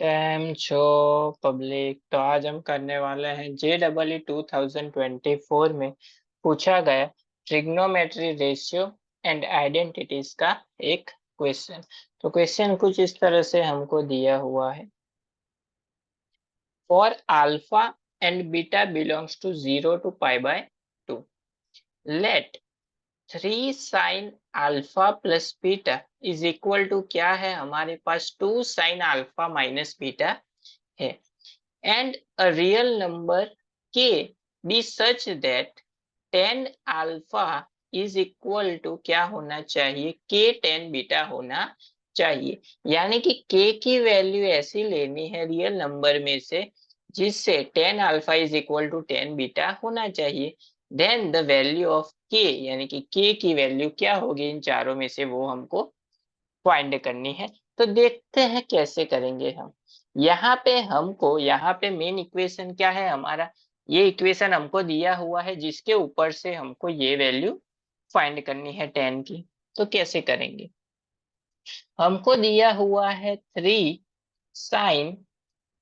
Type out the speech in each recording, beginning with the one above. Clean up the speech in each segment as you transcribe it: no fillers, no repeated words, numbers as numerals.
Cam छो public. तो आज हम करने वाले हैं JEE 2024 में पूछा गया ट्रिग्नोमेट्री रेशियो एंड आइडेंटिटीज का एक क्वेश्चन। तो क्वेश्चन कुछ इस तरह से हमको दिया हुआ है। For alpha and beta belongs to 0 to π/2, let 3 sine alpha plus beta is equal to क्या है हमारे पास 2 साइन अल्फा माइनस बीटा है, and a real number k be such that tan alpha is equal to क्या होना चाहिए, k tan beta होना चाहिए। यानी कि k की वैल्यू ऐसी लेनी है रियल नंबर में से जिससे tan alpha is equal to tan beta होना चाहिए। Then the value of k यानी कि k की वैल्यू क्या होगी इन चारों में से वो हमको फाइंड करनी है। तो देखते हैं कैसे करेंगे हम। यहाँ पे मेन इक्वेशन क्या है हमारा, ये इक्वेशन हमको दिया हुआ है जिसके ऊपर से हमको ये वैल्यू फाइंड करनी है टेन की। तो कैसे करेंगे, हमको दिया हुआ है 3 sine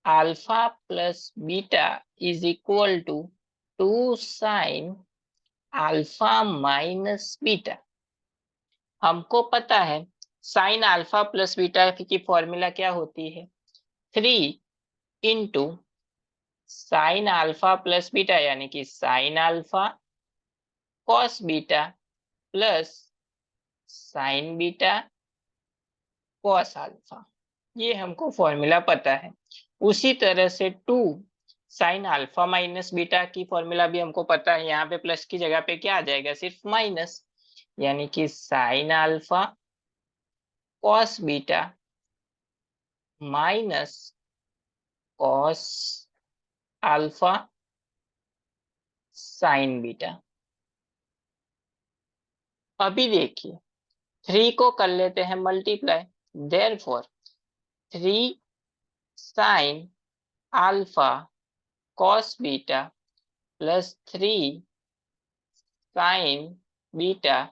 alpha plus beta is equal to 2 sine alpha minus beta. हमको पता है साइन अल्फा प्लस बीटा की फॉर्मूला क्या होती है, 3 साइन अल्फा प्लस बीटा यानी कि sine alpha cos beta plus sign beta cos alpha. ये हमको फॉर्मूला पता है। उसी तरह से 2 साइन अल्फा माइनस बीटा की फॉर्मूला भी हमको पता है। यहाँ पे प्लस की जगह पे क्या आ जाएगा, सिर्फ माइनस, यानी कि sine alpha cos beta minus cos alpha sine beta. अभी देखिए 3 को कर लेते हैं multiply, therefore 3 sine alpha cos beta plus 3 sine beta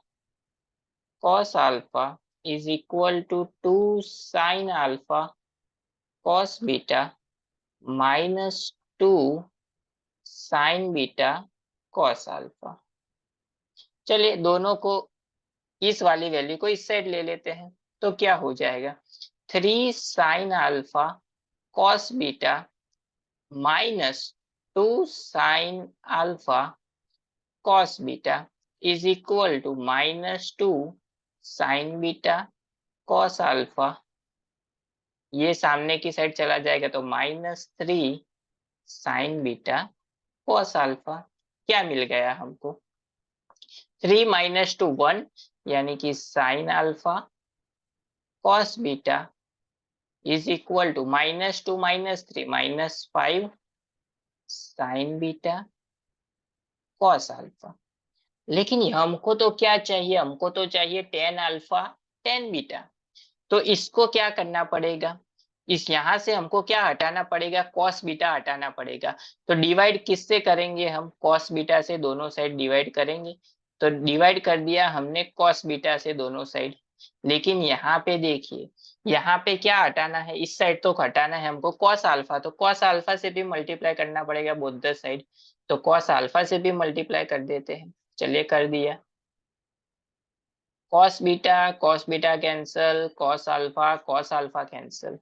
cos alpha is equal to 2 sine alpha cos beta minus 2 sine beta cos alpha. चलिए दोनों को, इस वाली वैल्यू को इस साइड ले लेते हैं। तो क्या हो जाएगा, 3 sine alpha cos beta minus 2 sine alpha cos beta is equal to minus 2 sine beta cos alpha. ये सामने की साइड चला जाएगा तो -3 साइन बीटा कॉस अल्फा। क्या मिल गया हमको, 3 - 2 1, यानी कि sine alpha cos beta is equal to -2 -3 -5 sine beta cos alpha. लेकिन हमको तो क्या चाहिए, हमको तो चाहिए टेन अल्फा टेन बीटा। तो इसको क्या करना पड़ेगा, इस यहां से हमको क्या हटाना पड़ेगा, कॉस बीटा हटाना पड़ेगा। तो डिवाइड किससे करेंगे हम, कॉस बीटा से दोनों साइड डिवाइड करेंगे। तो डिवाइड कर दिया हमने कॉस बीटा से दोनों साइड। लेकिन यहाँ पे देखिए, यहाँ पे क्या हटाना है, इस साइड तो हटाना है हमको कॉस अल्फा। तो कॉस अल्फा से भी मल्टीप्लाई करना पड़ेगा बोथ द साइड। तो कॉस अल्फा से भी मल्टीप्लाई कर देते हैं। चलिए कर दिया, cos beta cancel, cos alpha cancel,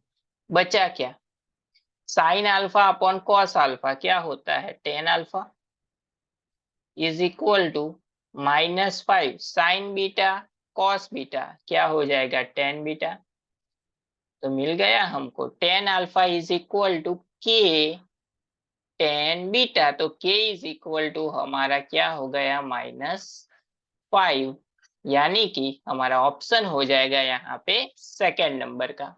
बचा क्या, sine alpha upon cos alpha क्या होता है, tan alpha is equal to -5 sine beta cos beta क्या हो जाएगा, टेन बीटा। तो मिल गया हमको tan alpha is equal to के टेन बीटा। तो के इज इक्वल टू हमारा क्या हो गया, -5, यानी कि हमारा ऑप्शन हो जाएगा यहाँ पे सेकेंड नंबर का।